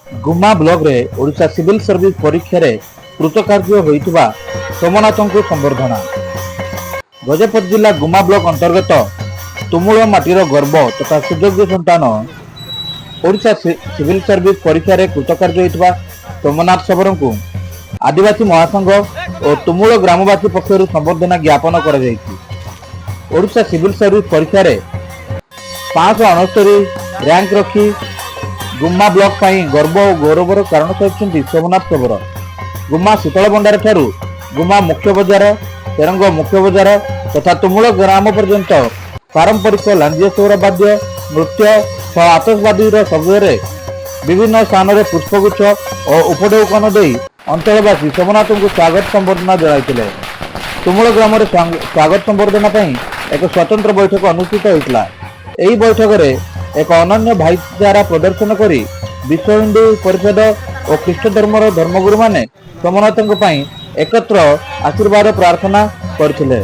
गुम्मा block रे Odisha civil service परीक्षा रे कृतकार्य होइतबा सोमनाथ को संबर्धना। गजपति जिला गुम्मा ब्लॉक अंतर्गत तुमुल माटीर गर्व तथा सुयोग्य संतान ओडिशा सिविल सर्विस परीक्षा रे कृतकार्य होइतबा सोमनाथ सबर को आदिवासी महासंघ और तुमुल ग्रामवासी पक्षर संबर्धना ज्ञापन कर ओडिशा सिविल सर्विस परीक्षा रे 569 रैंक रखी गुम्मा ब्लॉक पाई गर्व और गौरवर कारण होती सोमनाथ सबर। गुम्मा शीतल भंडार ठारू गुम्मा मुख्य बजार तेरंग मुख्य बजार तथा तुमुल ग्राम पर्यंत पारंपरिक लांजीय सौर वाद्य नृत्य आतशबादी शब्द विभिन्न स्थान में पुष्पगुच्छ और उपढौकन दे अंचलवासी सोमनाथ को स्वागत संबर्धना जनाइथिले। तुमुल ग्राम स्वागत संबर्धना एक स्वतंत्र बैठक अनुष्ठित होता। यही बैठक में एक अनन्य भाईचारा प्रदर्शन कर विश्व हिंदू परिषद और ख्रीष्ट धर्मर धर्मगुरु माने सोमनाथ एकत्र आशीर्वाद प्रार्थना करथिले।